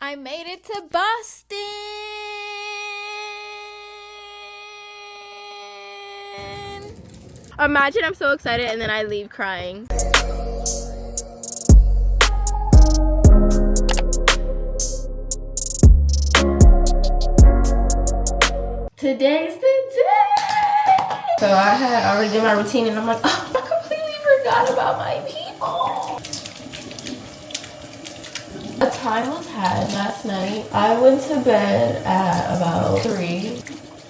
I made it to Boston. Imagine I'm so excited and then I leave crying. Today's the day. So I had already did my routine and I'm like, oh, I completely forgot about my people. A time was had last night. I went to bed at about 3.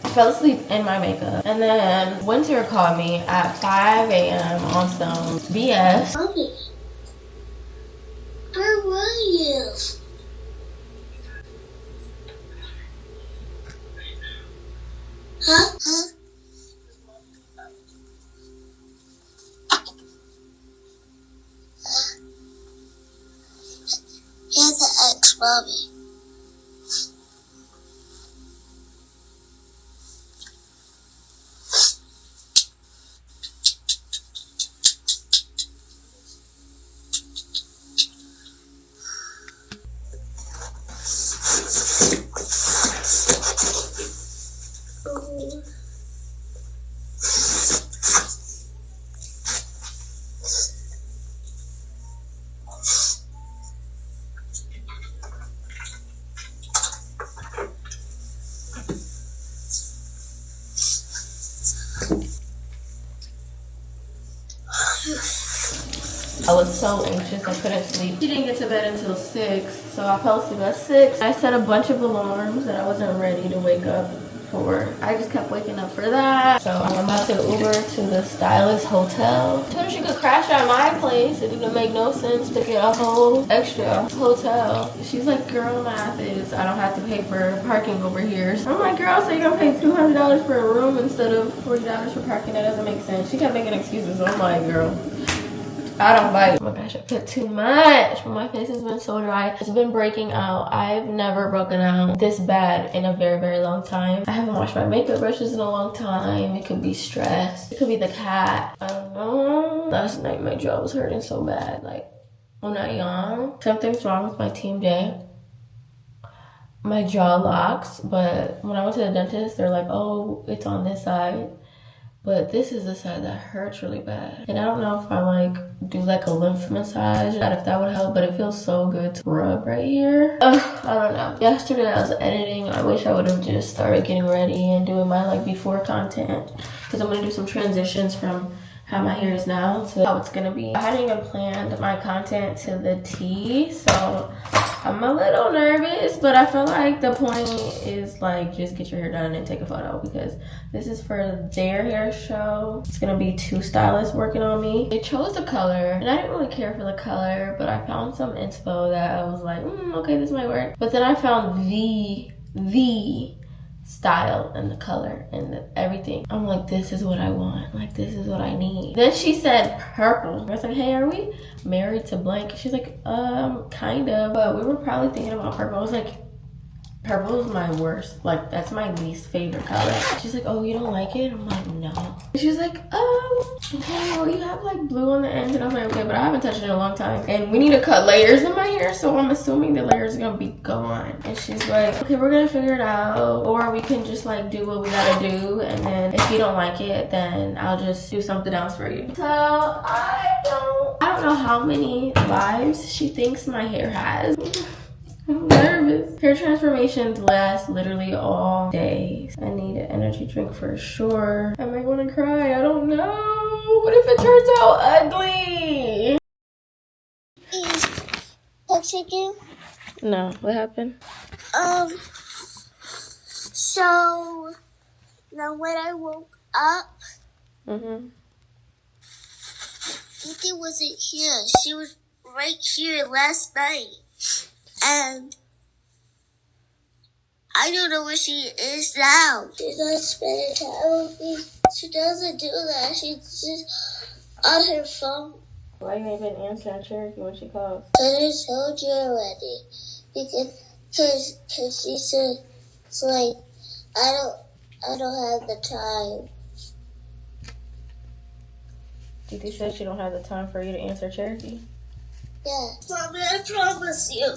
I fell asleep in my makeup. And then Winter called me at 5 a.m. on some BS. Mommy, where were you? Huh? You're the ex-mommy. I was so anxious, I couldn't sleep. She didn't get to bed until 6, so I fell asleep at 6. I set a bunch of alarms that I wasn't ready to wake up for. I just kept waking up for that. So I'm about to Uber to the Stylist hotel. I told her she could crash at my place. It didn't make no sense to get a whole extra hotel. She's like, girl, math is I don't have to pay for parking over here. So I'm like, girl, so you're gonna pay $200 for a room instead of $40 for parking? That doesn't make sense. She kept making excuses. So I'm like, girl, I don't bite. Oh my gosh, I put too much. My face has been so dry. It's been breaking out. I've never broken out this bad in a very, very long time. I haven't washed my makeup brushes in a long time. It could be stress. It could be the cat. I don't know. Last night my jaw was hurting so bad. Like, when I yawn, something's wrong with my team J. My jaw locks, but when I went to the dentist, they're like, oh, it's on this side. But this is the side that hurts really bad. And I don't know if I like do like a lymph massage, if that would help, but it feels so good to rub right here. I don't know. Yesterday I was editing. I wish I would have just started getting ready and doing my like before content, because I'm gonna do some transitions from how my hair is now to how it's gonna be. I hadn't even planned my content to the T, so I'm a little nervous, but I feel like the point is like just get your hair done and take a photo, because this is for their hair show. It's gonna be 2 stylists working on me. They chose a color and I didn't really care for the color, but I found some inspo that I was like, okay, this might work. But then I found the style and the color and everything. I'm like, this is what I want. Like, this is what I need. Then she said purple. I was like, hey, are we married to blank? She's like, kind of, but we were probably thinking about purple. I was like, purple is my worst. Like, that's my least favorite color. She's like, oh, you don't like it? I'm like, no. She's like, okay, well, you have like blue on the end. And I was like, okay, but I haven't touched it in a long time. And we need to cut layers in my hair, so I'm assuming the layers are gonna be gone. And she's like, okay, we're gonna figure it out. Or we can just like do what we gotta do. And then if you don't like it, then I'll just do something else for you. So I don't know how many lives she thinks my hair has. I'm nervous. Hair transformations last literally all day. I need an energy drink for sure. I might want to cry. I don't know. What if it turns out ugly? Touching you? No. What happened? So now when I woke up, Ethan wasn't here. She was right here last night. And I don't know where she is now. She's not spending time with me. She doesn't do that. She's just on her phone. Why you ain't been answering Cherokee when she calls? I told you already. Because she said, it's like, I don't have the time. Titi said she don't have the time for you to answer Cherokee. Yeah. Mommy, I promise you.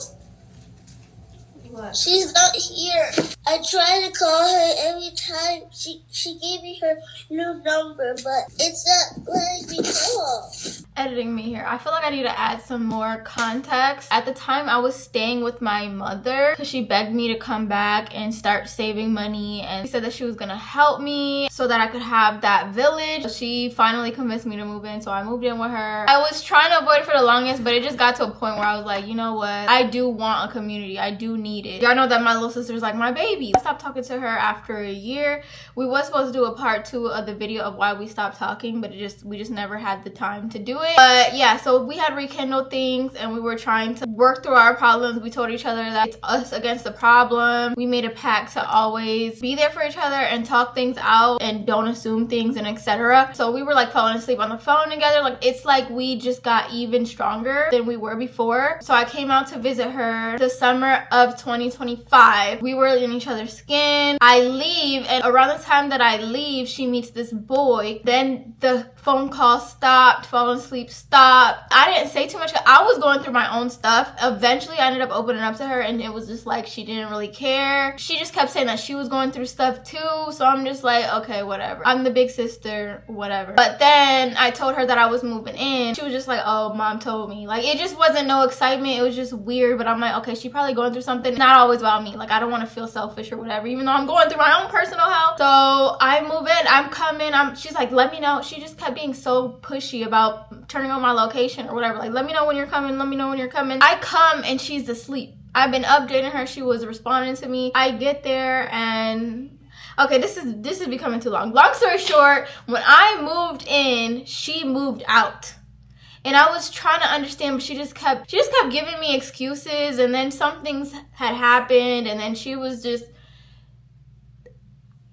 What? She's not here. I try to call her every time. She gave me her new number, but it's not letting me call. Editing me here. I feel like I need to add some more context. At the time, I was staying with my mother because she begged me to come back and start saving money, and she said that she was gonna help me so that I could have that village. She finally convinced me to move in, so I moved in with her. I was trying to avoid it for the longest, but it just got to a point where I was like, you know what? I do want a community. I do need it. Y'all know that my little sister's like my baby. I stopped talking to her after a year. We was supposed to do a part 2 of the video of why we stopped talking, but we just never had the time to do it. But yeah, so we had rekindled things and we were trying to work through our problems. We told each other that it's us against the problem. We made a pact to always be there for each other and talk things out and don't assume things and etc. So we were like falling asleep on the phone together. Like, it's like we just got even stronger than we were before. So I came out to visit her the summer of 2025. We were in each other's skin. I leave, and around the time that I leave, she meets this boy. Then the phone call stopped, falling asleep stopped. I didn't say too much. I was going through my own stuff. Eventually I ended up opening up to her, and it was just like she didn't really care. She just kept saying that she was going through stuff too, so I'm just like, okay, whatever. I'm the big sister, whatever. But then I told her that I was moving in. She was just like, oh, mom told me. Like, it just wasn't no excitement. It was just weird. But I'm like, okay, she probably going through something. Not always about me. Like, I don't want to feel selfish or whatever, even though I'm going through my own personal health. So I move in, I'm coming. She's like, let me know. She just kept being so pushy about turning on my location or whatever. Like, let me know when you're coming. Let me know when you're coming. I come and she's asleep. I've been updating her. She was responding to me. I get there and okay, this is becoming too long. Long story short, when I moved in, she moved out. And I was trying to understand, but she just kept giving me excuses, and then some things had happened, and then she was just,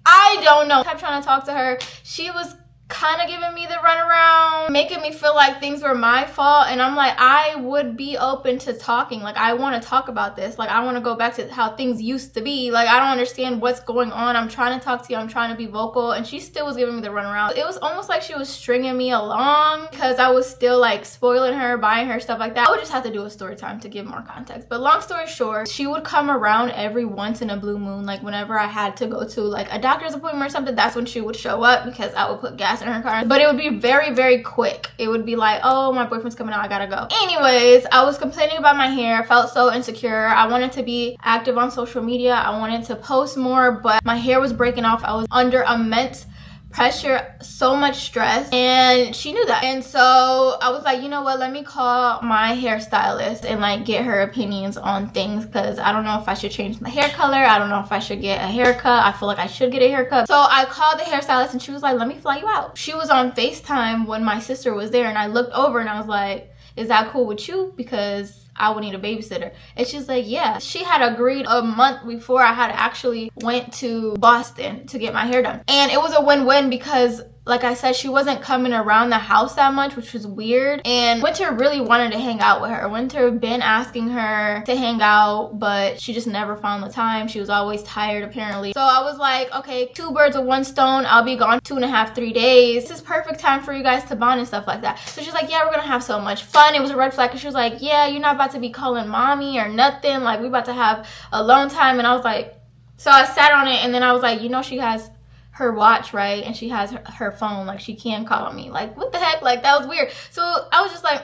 I don't know. I kept trying to talk to her. She was kind of giving me the runaround, making me feel like things were my fault, and I'm like, I would be open to talking. Like, I want to talk about this. Like, I want to go back to how things used to be. Like, I don't understand what's going on. I'm trying to talk to you. I'm trying to be vocal, and she still was giving me the runaround. It was almost like she was stringing me along because I was still like spoiling her, buying her stuff like that. I would just have to do a story time to give more context. But long story short, she would come around every once in a blue moon. Like, whenever I had to go to like a doctor's appointment or something, that's when she would show up because I would put gas in her car. But it would be very, very quick. It would be like, oh, my boyfriend's coming out, I gotta go. Anyways, I was complaining about my hair. I felt so insecure. I wanted to be active on social media. I wanted to post more, but my hair was breaking off. I was under immense pressure, so much stress, and she knew that. And so I was like, you know what, let me call my hairstylist and like get her opinions on things, because I don't know if I should change my hair color. I don't know if I should get a haircut. I feel like I should get a haircut. So I called the hairstylist and she was like, let me fly you out. She was on FaceTime when my sister was there, and I looked over and I was like, is that cool with you? Because I would need a babysitter. And she's like, yeah. She had agreed a month before I had actually went to Boston to get my hair done. And it was a win-win because, like I said, she wasn't coming around the house that much, which was weird. And Winter really wanted to hang out with her. Winter been asking her to hang out, but she just never found the time. She was always tired, apparently. So I was like, okay, 2 birds with 1 stone. I'll be gone 2.5, 3 days. This is perfect time for you guys to bond and stuff like that. So she's like, yeah, we're gonna have so much fun. It was a red flag because she was like, yeah, you're not about to be calling mommy or nothing. Like, we about to have alone time. And I was like, so I sat on it, and then I was like, you know, she has her watch, right? And she has her phone, like she can call me. Like, what the heck? Like, that was weird. So I was just like,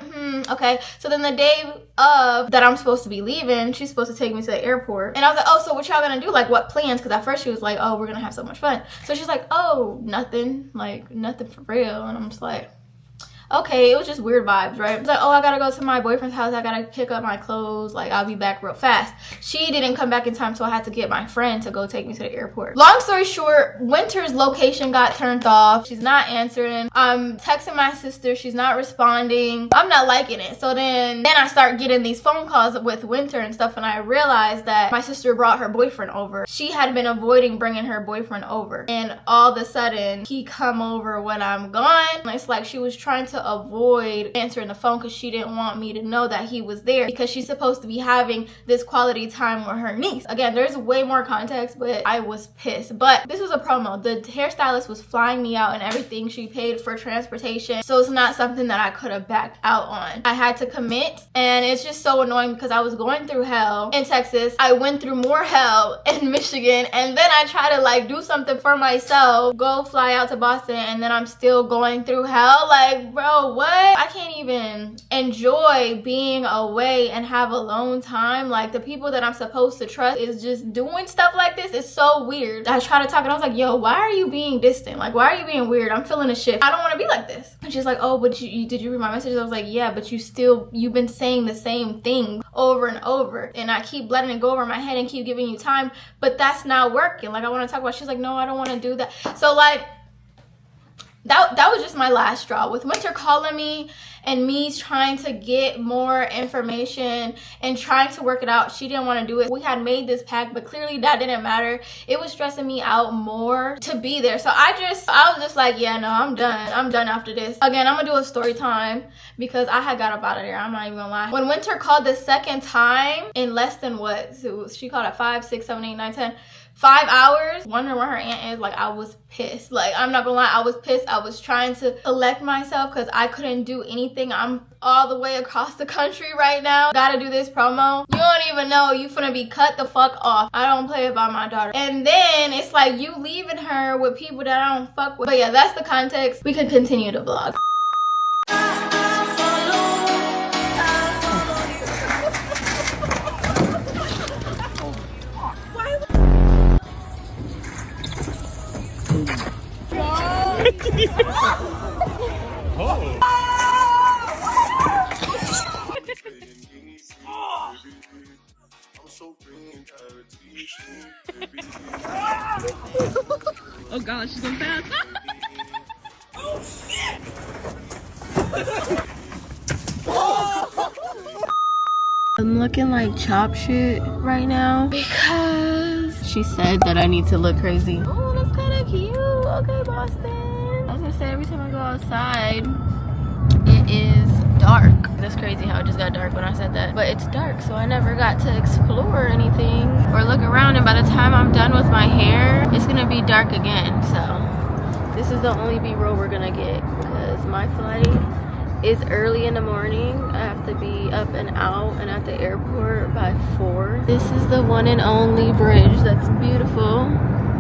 okay. So then the day of that I'm supposed to be leaving, she's supposed to take me to the airport, and I was like, oh, so what y'all gonna do? Like, what plans? Because at first she was like, oh, we're gonna have so much fun. So she's like, oh, nothing, like nothing for real. And I'm just like, okay. It was just weird vibes, right? It's like, oh, I gotta go to my boyfriend's house. I gotta pick up my clothes. Like, I'll be back real fast. She didn't come back in time, so I had to get my friend to go take me to the airport. Long story short, Winter's location got turned off. She's not answering. I'm texting my sister. She's not responding. I'm not liking it. So then I start getting these phone calls with Winter and stuff, and I realized that my sister brought her boyfriend over. She had been avoiding bringing her boyfriend over, and all of a sudden he come over when I'm gone. It's like she was trying to to avoid answering the phone because she didn't want me to know that he was there, because she's supposed to be having this quality time with her niece. Again, there's way more context, but I was pissed. But this was a promo. The hairstylist was flying me out and everything. She paid for transportation, so it's not something that I could have backed out on. I had to commit, and it's just so annoying because I was going through hell in Texas. I went through more hell in Michigan, and then I try to like do something for myself, go fly out to Boston, and then I'm still going through hell. Like, bro, what? I can't even enjoy being away and have alone time. Like, the people that I'm supposed to trust is just doing stuff like this. It's so weird. I try to talk and I was like, yo, why are you being distant? Like, why are you being weird? I'm feeling a shift. I don't want to be like this. And she's like, oh, but did you read my messages? I was like, yeah, but you've been saying the same thing over and over, and I keep letting it go over my head and keep giving you time, but that's not working. Like, I want to talk about. She's like, no, I don't want to do that. So like, that was just my last straw with Winter calling me and me trying to get more information and trying to work it out. She didn't want to do it. We had made this pact, but clearly that didn't matter. It was stressing me out more to be there. So I was just like, yeah, no, I'm done after this. Again, I'm gonna do a story time because I had got up out of there. I'm not even gonna lie. When Winter called the second time in less than what? So she called at 5, 6, 7, 8, 9, 10. 5 hours, wondering where her aunt is. Like, I was pissed. Like, I'm not gonna lie, I was pissed. I was trying to collect myself because I couldn't do anything. I'm all the way across the country right now. Gotta do this promo. You don't even know you finna be cut the fuck off. I don't play about my daughter. And then it's like you leaving her with people that I don't fuck with. But yeah, that's the context. We can continue the vlog. Oh god, she's going fast. Oh shit! I'm looking like chop shit right now because she said that I need to look crazy. Oh, that's kind of cute. Okay, Boston. I was gonna say, every time I go outside, it is dark. That's crazy how it just got dark when I said that. But it's dark, so I never got to explore anything or look around. And by the time I'm done with my hair, it's gonna be dark again. So this is the only B-roll we're gonna get because my flight is early in the morning. I have to be up and out and at the airport by 4. This is the one and only bridge. That's beautiful.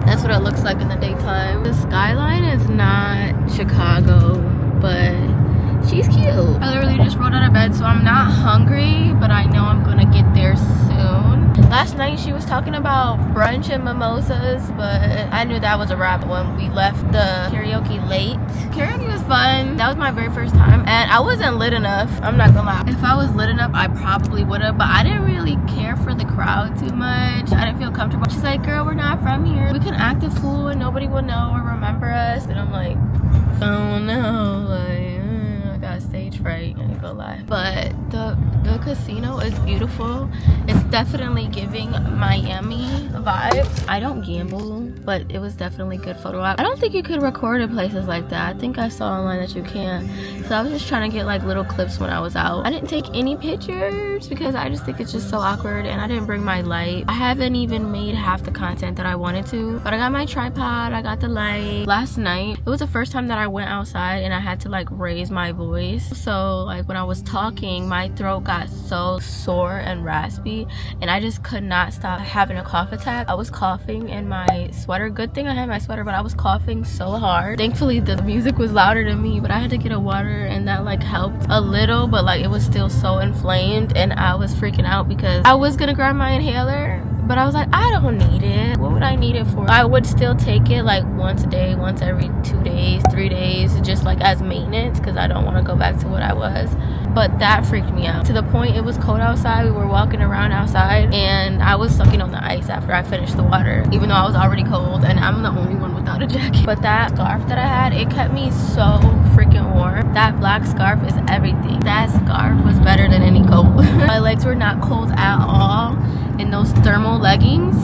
That's what it looks like in the daytime. The skyline is not Chicago, but she's cute. I literally just rolled out of bed, so I'm not hungry, but I know I'm gonna get there soon. Last night she was talking about brunch and mimosas, but I knew that was a wrap when we left the karaoke late. Karaoke was fun. That was my very first time, and I wasn't lit enough. I'm not gonna lie. If I was lit enough, I probably would have, but I didn't really care for the crowd too much. I didn't feel comfortable. She's like, girl, we're not from here. We can act a fool and nobody will know or remember us. And I'm like, oh no, like, I got stage fright, I ain't gonna lie. But the casino is beautiful. It's definitely giving Miami vibes. I don't gamble, but it was definitely good photo op. I don't think you could record in places like that. I think I saw online that you can. So I was just trying to get like little clips when I was out. I didn't take any pictures because I just think it's just so awkward, and I didn't bring my light. I haven't even made half the content that I wanted to, but I got my tripod, I got the light. Last night, it was the first time that I went outside and I had to like raise my voice. So like when I was talking, my throat got so sore and raspy, and I just could not stop having a cough attack. I was coughing in my sweater. Good thing I had my sweater, but I was coughing so hard. Thankfully the music was louder than me, but I had to get a water, and that like helped a little, but like it was still so inflamed, and I was freaking out because I was gonna grab my inhaler, but I was like, I don't need it. What would I need it for? I would still take it like once a day, once every 2 days, 3 days, just like as maintenance, because I don't want to go back to what I was. But that freaked me out to the point it was cold outside. We were walking around outside, and I was sucking on the ice after I finished the water, even though I was already cold, and I'm the only one without a jacket. But that scarf that I had, it kept me so freaking warm. That black scarf is everything. That scarf was better than any coat. My legs were not cold at all in those thermal leggings.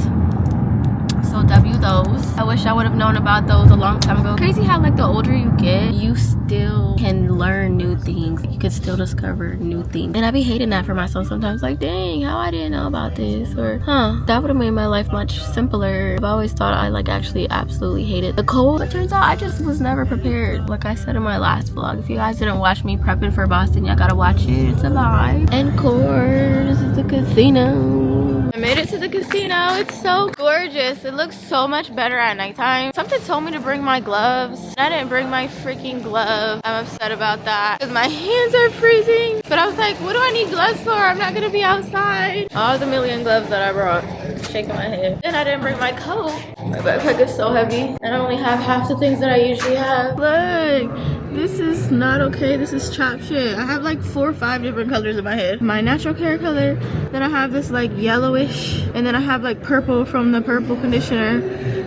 So W those. I wish I would have known about those a long time ago. Crazy how like the older you get, you still can learn new things. You can still discover new things. And I be hating that for myself sometimes. Like, dang, how I didn't know about this. Or, that would have made my life much simpler. I've always thought I like actually absolutely hated the cold. But turns out I just was never prepared. Like I said in my last vlog, if you guys didn't watch me prepping for Boston, y'all gotta watch it. It's a vibe. And of course, this is the casino. I made it to the casino. It's so gorgeous. It looks so much better at nighttime. Something told me to bring my gloves. I didn't bring my freaking gloves. I'm upset about that because my hands are freezing. But I was like, what do I need gloves for? I'm not gonna be outside. All the million gloves that I brought. Shaking my head. Then I didn't bring my coat. My backpack is so heavy. And I only have half the things that I usually have. Look, this is not okay. This is chop shit. I have like 4 or 5 different colors in my head. My natural hair color. Then I have this like yellowish. And then I have like purple from the purple conditioner.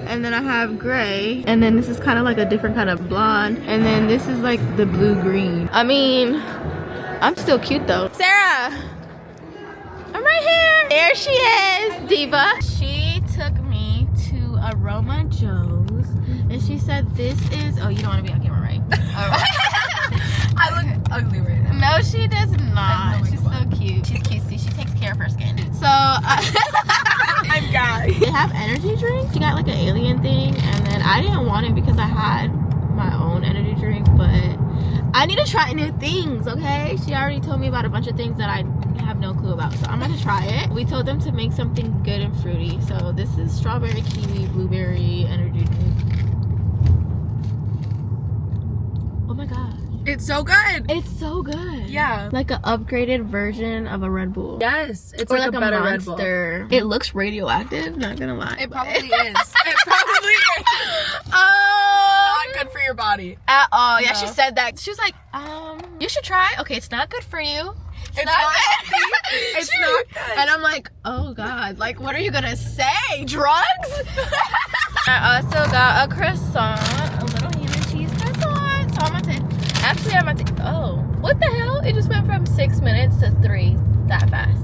And then I have gray. And then this is kind of like a different kind of blonde. And then this is like the blue-green. I mean, I'm still cute though. Sarah! I'm right here. There she is, Diva. She took me to Aroma Joe's. And she said this is... Oh, you don't want to be on camera, right? I look ugly right now. No, she does not. She's so cute. She's cutesy. She takes care of her skin. So, I'm gagged. they have energy drinks. She got like an alien thing. And then I didn't want it because I had my own energy drink. But I need to try new things, okay? She already told me about a bunch of things that I have no clue about. So I'm going to try it. We told them to make something good and fruity. So this is strawberry, kiwi, blueberry energy drink. Oh my gosh. It's so good. It's so good. Yeah. Like an upgraded version of a Red Bull. Yes. It's Or like a better Red Bull. Monster. It looks radioactive, not gonna lie. It probably is. It probably is. Oh, Not good for your body. at all. Yeah, No. she said that. She was like, you should try. Okay, it's not good for you. It's not healthy. It's not good. And I'm like, oh God, like what are you gonna say? Drugs? I also got a croissant, a little ham and cheese croissant. So I'm gonna take, actually I'm gonna take, oh, what the hell? It just went from 6 minutes to 3 that fast.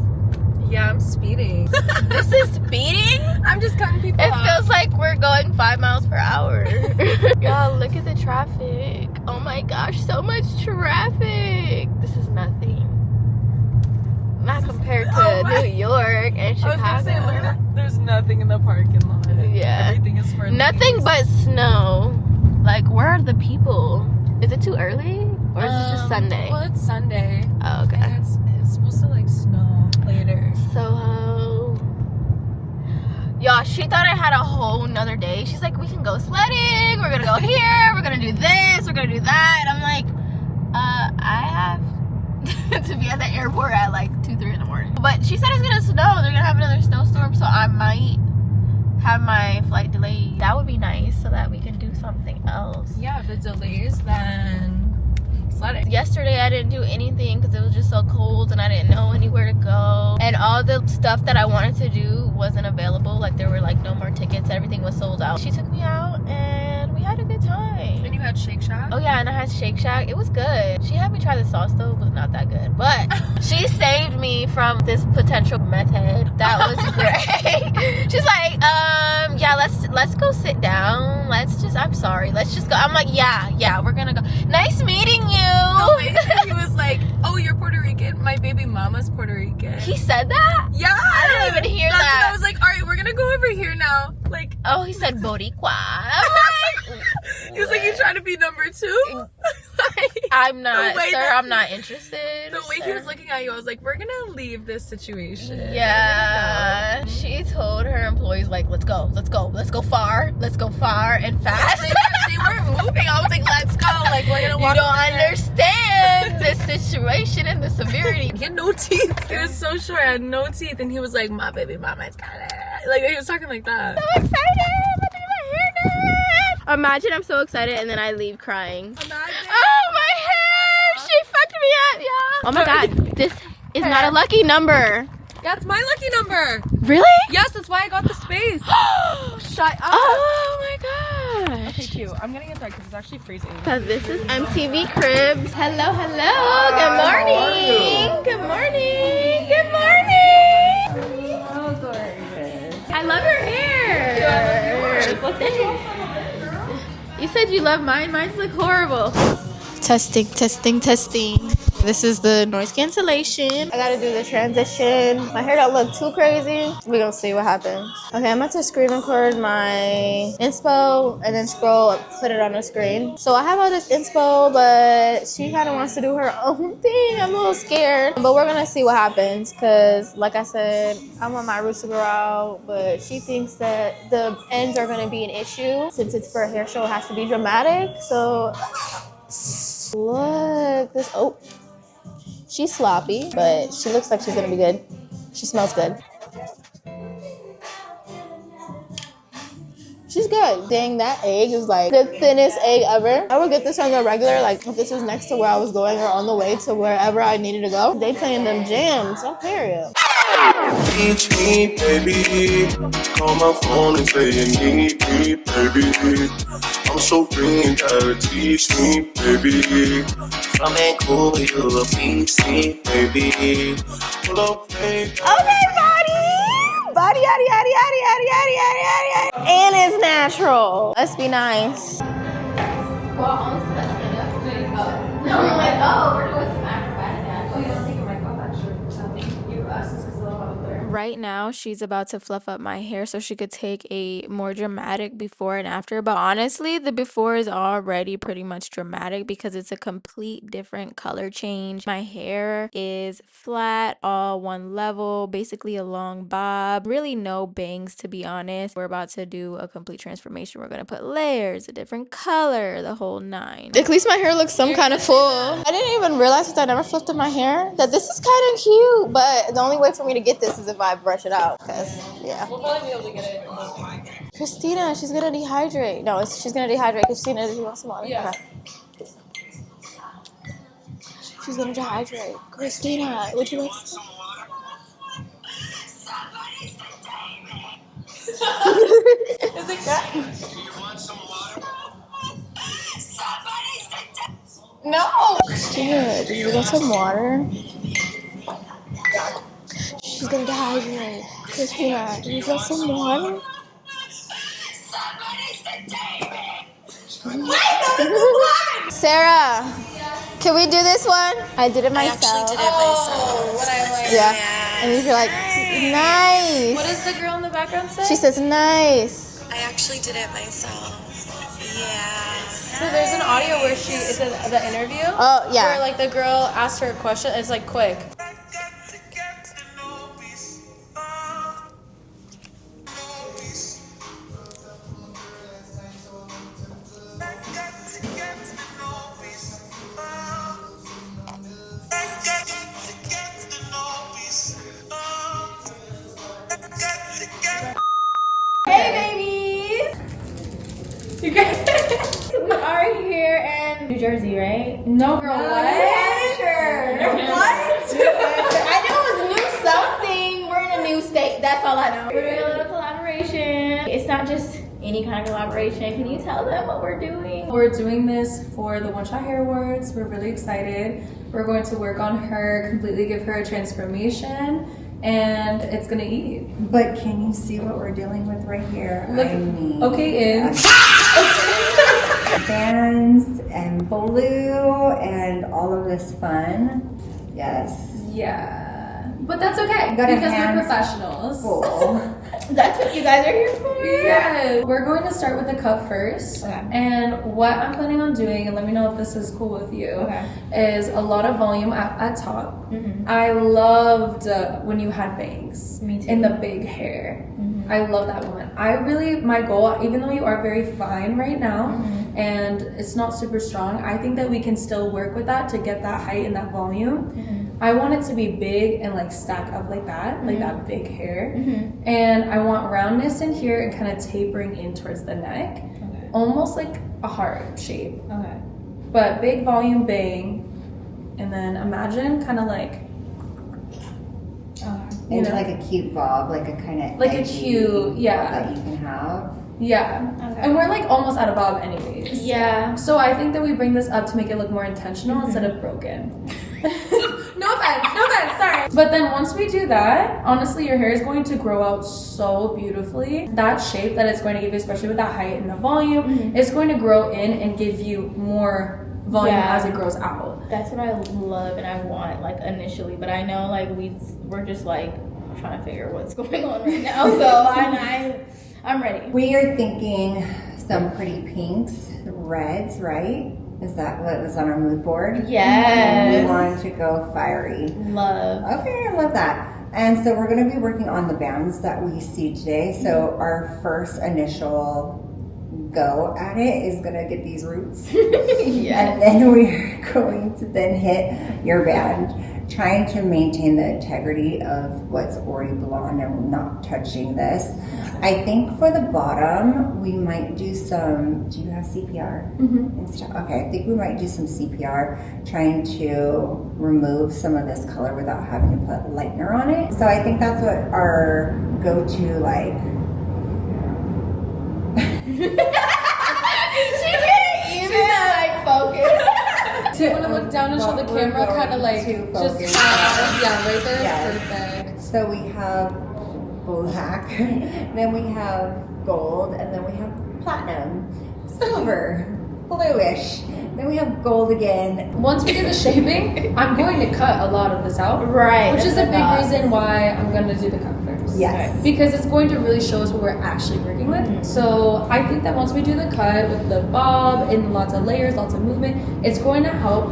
Yeah, I'm speeding. This is speeding? I'm just cutting people It off. feels like we're going 5 miles per hour. Y'all, look at the traffic. Oh my gosh, so much traffic. This is nothing. Not compared to New York and Chicago. I was gonna say, look at that. There's nothing in the parking lot. Yeah. Everything is for Nothing ladies. but snow. Like, where are the people? Is it too early? Or is it just Sunday? Well, it's Sunday. Oh, okay. And it's supposed to like snow later. So, y'all, she thought I had a whole nother day. She's like, we can go sledding. We're gonna go here. We're gonna do this. We're gonna do that. And I'm like, I have to be at the airport at like 2-3 in the morning. But she said it's gonna snow. They're gonna have another snowstorm, so I might have my flight delayed. That would be nice so that we can do something else. Yeah, if it delays, then sledding. Yesterday I didn't do anything because it was just so cold and I didn't know anywhere to go. And all the stuff that I wanted to do wasn't available. Like there were like no more tickets. Everything was sold out. She took me out and we had a good time. And you had Shake Shack? Oh yeah, and I had Shake Shack. It was good. She had me try the sauce though. It was not that good. But she saved me from this potential meth head. That was great. She's like, yeah, let's go sit down. I'm sorry. Let's just go. I'm like, yeah, we're gonna go. Nice meeting you. No, wait. He was like, oh, you're Puerto Rican? My baby mama's Puerto Rican. He said that? Yeah. I didn't even hear That's that. What I was like, all right, we're gonna go over here now. Like, Oh, he said Boricua. I'm like, he was like, you trying to be number 2? I'm not, The way sir, that- I'm not interested. The way he sir. was looking at you, I was like, we're gonna leave this situation. Yeah, she told her employees like, let's go far and fast. They weren't moving. I was like, let's go. Like, we're gonna You walk. don't understand the situation and the severity. He had no teeth. He was so short. I had no teeth, and he was like, my baby mama's got it. Like, he was talking like that. So excited! Look at my hair done. Imagine I'm so excited and then I leave crying. Imagine. Oh, my hair! She fucked me up, y'all. Oh my god, this is not a lucky number. Yeah, it's my lucky number. Really? Yes, that's why I got the space. Shut up. Oh my gosh. Okay, cute. I'm getting inside because it's actually freezing. So this is MTV Cribs. Hello. Good morning. Good morning. Good morning. So gorgeous. I love her hair. What's that? You said you love mine. Mine's look horrible. Testing, testing, testing. This is the noise cancellation. I gotta do the transition. My hair don't look too crazy. We're gonna see what happens. Okay, I'm about to screen record my inspo and then scroll and put it on the screen. So I have all this inspo, but she kind of wants to do her own thing. I'm a little scared, but we're gonna see what happens because, like I said, I want my roots to grow out, but she thinks that the ends are gonna be an issue since it's for a hair show. It has to be dramatic. So look, this, oh, she's sloppy, but she looks like she's gonna be good. She smells good. She's good. Dang, that egg is like the thinnest egg ever. I would get this on the regular, like if this was next to where I was going or on the way to wherever I needed to go. They playing them jams, I'm period. Teach me, baby. Call my phone and say you need me, baby. I'm so free and gotta teach me, baby. From Vancouver, you a BC, baby. Pull up, baby. Okay, body, yaddy, yaddy, yaddy, yaddy, yaddy, yaddy, yaddy, yaddy. And it's natural. Let's be nice. Well, honestly, that's good. Oh. No, I'm like, oh, we're doing some acrobatic dance. Oh, you don't take your mic off, actually, or something. You us, because it's a little out there. Right now, she's about to fluff up my hair so she could take a more dramatic before and after. But honestly, the before is already pretty much dramatic because it's a complete different color change. My hair is flat, all one level, basically a long bob. Really no bangs, to be honest. We're about to do a complete transformation. We're going to put layers, a different color, the whole nine. At least my hair looks some kind of full. I didn't even realize since I never flipped up my hair that this is kind of cute. But the only way for me to get this is if I brush it out. Because, yeah. We'll probably be able to get it. Christina, she's going to dehydrate. No, she's going to dehydrate. Christina, do you want some water? Yeah. Okay. She's going to dehydrate. Christina, would you like some? Is it good? No! Christina, do you want some water? She's going to dehydrate. Christina, do you want some water? Sarah, can we do this one? I did it myself. I actually did it myself. Oh, what I like. Yeah. And you're like, nice. What does the girl in the background say? She says, nice. I actually did it myself. Yeah. So there's an audio where she, is it the interview? Oh, yeah. Where like the girl asked her a question, it's like quick. Hey babies! You guys, we are here in New Jersey, right? No, girl, what? What? I knew it was new something. We're in a new state. That's all I know. We're doing a little collaboration. It's not just any kind of collaboration. Can you tell them what we're doing? We're doing this for the One Shot Hair Awards. We're really excited. We're going to work on her, completely give her a transformation, and it's gonna eat. But can you see what we're dealing with right here? Look, I mean, okay, bands and blue and all of this fun. Yes. yeah, but that's okay Got a because we're hands professionals. Full. That's what you guys are here for? Yeah, we're going to start with the cup first. Okay. And what I'm planning on doing, and let me know if this is cool with you, Okay. is a lot of volume at top. Mm-hmm. I loved when you had bangs. Me too. In the big hair. Mm-hmm. I love that moment. My goal, even though you are very fine right now, Mm-hmm. and it's not super strong, I think that we can still work with that to get that height and that volume. Mm-hmm. I want it to be big and like stack up like that, like that big hair. Mm-hmm. And I want roundness in here and kind of tapering in towards the neck. Okay. Almost like a heart shape. Okay. But big volume bang. And then imagine kind of like, you Into know, like a cute bob, like a kind of like a cute, yeah. that you can have. Yeah. Okay. And we're like almost out of bob anyways. Yeah. So I think that we bring this up to make it look more intentional instead of broken. No offense, sorry. But then once we do that, honestly, your hair is going to grow out so beautifully. That shape that it's going to give you, especially with that height and the volume, is going to grow in and give you more volume as it grows out. That's what I love and I want, like, initially. But I know, like, we're just, like, trying to figure what's going on right now. So I'm ready. We are thinking some pretty pinks, reds, right? Is that what was on our mood board? Yes. We wanted to go fiery. Love. Okay, I love that. And so we're going to be working on the bands that we see today. So our first initial go at it is going to get these roots. And then we're going to then hit your band, trying to maintain the integrity of what's already blonde and not touching this. I think for the bottom, we might do some, do you have CPR? And stuff? Okay, I think we might do some CPR, trying to remove some of this color without having to put lightener on it. So I think that's what our go-to, like, She can't even, like, focus. Do you want to look down and show the camera, kind of like, just, yeah, right there is perfect. So we have black, then we have gold, and then we have platinum, silver, bluish, then we have gold again. Once we do the shaping, I'm going to cut a lot of this out. Right. Which is a big reason why I'm going to do the cut first. Yes. Because it's going to really show us what we're actually working with. So I think that once we do the cut with the bob and lots of layers, lots of movement, it's going to help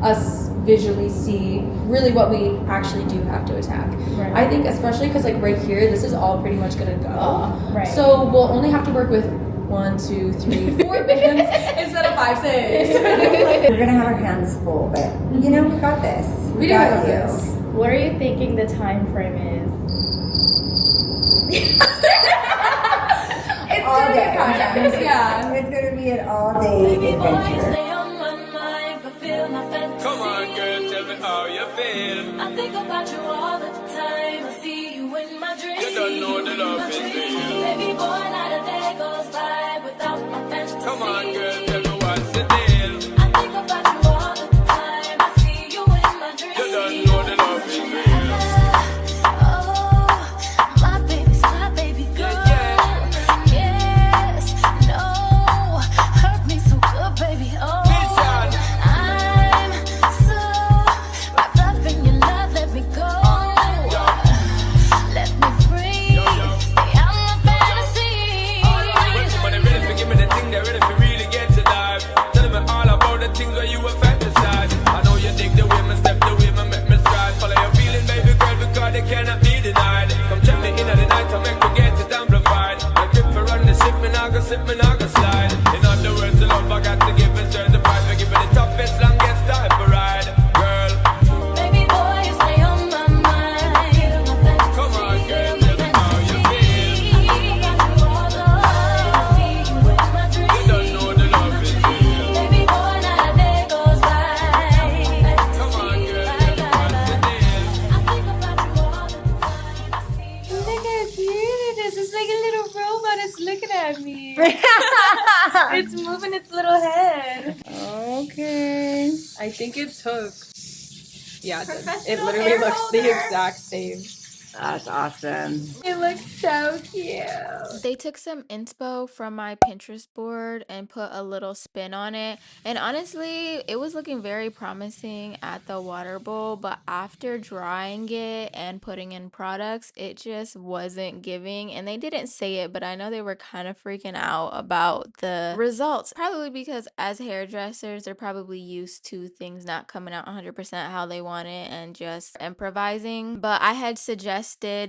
us visually see really what we actually do have to attack. Right. I think especially because like right here, this is all pretty much going to go. Right. So we'll only have to work with 1, 2, 3, 4 bands instead of 5, 6. We're gonna have our hands full, but you know, we got this. We do got this. What are you thinking the time frame is? It's All gonna day. be projects, yeah. It's gonna be an all-day adventure. Come on, girl, tell me how you feel. I think about you all the time. I see you in my dreams. You don't know the love is real. Baby boy, not a day goes by without my fantasy. Come on, girl, tell me what's the deal. I think about you all the time. I see you in my dreams. You don't know the love is real. Oh, my baby girl. Yes, no, hurt me so good, baby. Oh. I'm so wrapped up in your love, let me go. Let me breathe. Stay out my fantasy. When they ready to give me the thing, they're ready to really get to dive. Tell me all about the things where you were fantasize. I know you dig the way me step, the way me make me stride. Follow your feeling, baby girl, because they cannot be denied. Come check me in at the night, I make me get it amplified. The grip for run the ship, me now go slip, me now go slide. In other words, the love I got to give is certified. For give me the toughest, longest type of ride. Girl, Baby boy, you stay on my mind. come on, girl, tell me how you feel. You don't know the love is real. Baby boy, not a day goes by. Come on, girl, tell me what's the deal. I think about you all the time. I see you. Look how cute it is. It's like a little robot. It's looking at me. It's moving its little head. Okay. I think it took. Yeah, it literally looks the exact same. That's awesome. It looks so cute. They took some inspo from my Pinterest board and put a little spin on it. And honestly, it was looking very promising at the water bowl, but after drying it and putting in products, it just wasn't giving. And they didn't say it, but I know they were kind of freaking out about the results. Probably because as hairdressers, they're probably used to things not coming out 100% how they want it and just improvising. But I had suggested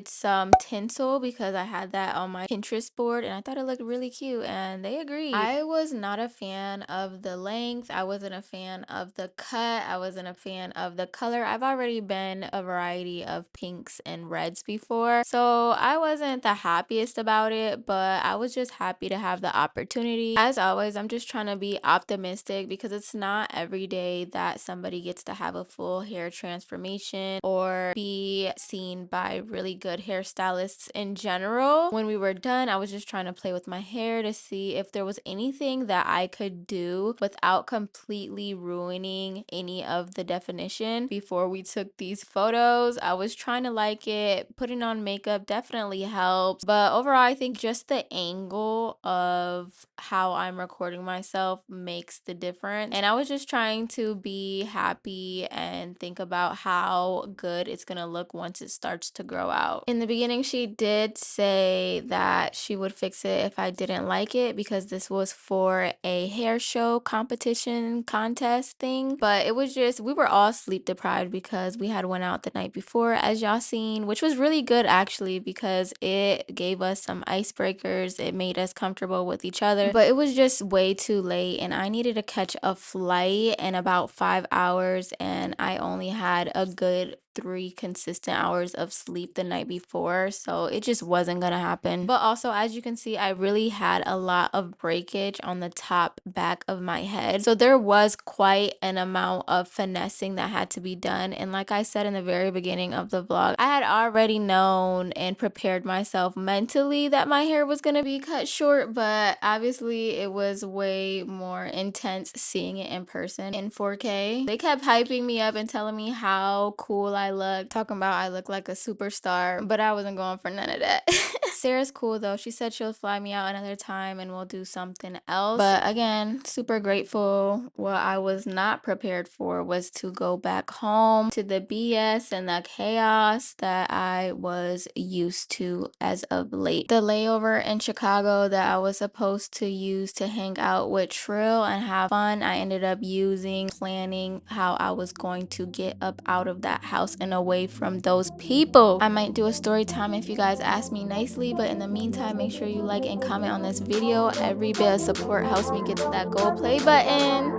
some tinsel because I had that on my Pinterest board and I thought it looked really cute and they agreed. I was not a fan of the length. I wasn't a fan of the cut. I wasn't a fan of the color. I've already been a variety of pinks and reds before, so I wasn't the happiest about it, but I was just happy to have the opportunity. As always, I'm just trying to be optimistic because it's not every day that somebody gets to have a full hair transformation or be seen by really good hairstylists in general. When we were done, I was just trying to play with my hair to see if there was anything that I could do without completely ruining any of the definition before we took these photos. I was trying to like it. Putting on makeup definitely helps, but overall I think just the angle of how I'm recording myself makes the difference. And I was just trying to be happy and think about how good it's gonna look once it starts to grow out. In the beginning, she did say that she would fix it if I didn't like it, because this was for a hair show competition contest thing. But it was just, we were all sleep deprived because we had went out the night before, as y'all seen, which was really good actually, because it gave us some icebreakers. It made us comfortable with each other, but it was just way too late and I needed to catch a flight in about 5 hours, and I only had a good 3 consistent hours of sleep the night before, so it just wasn't gonna happen. But also, as you can see, I really had a lot of breakage on the top back of my head, so there was quite an amount of finessing that had to be done. And like I said in the very beginning of the vlog, I had already known and prepared myself mentally that my hair was gonna be cut short, but obviously it was way more intense seeing it in person in 4K. They kept hyping me up and telling me how cool I look, talking about I look like a superstar, but I wasn't going for none of that. Sarah's cool though. She said she'll fly me out another time and we'll do something else. But again, super grateful. What I was not prepared for was to go back home to the BS and the chaos that I was used to as of late. The layover in Chicago that I was supposed to use to hang out with Trill and have fun, I ended up using planning how I was going to get up out of that house and away from those people. I might do a story time if you guys ask me nicely, but in the meantime, make sure you like and comment on this video. Every bit of support helps me get to that gold play button.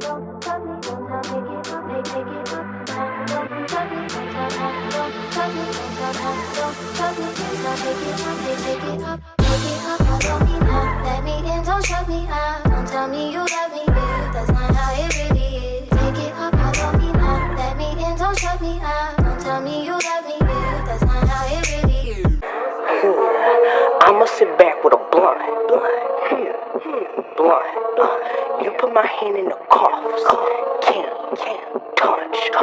Let me in, don't shut me out. Don't tell me you love me, babe. That's not how it really is. Take it up, I don't need now. Let me in, don't shut me out. Don't tell me you love me, babe. That's not how it really is. I'ma sit back with a blunt. You put my hand in the coffs. Can't touch.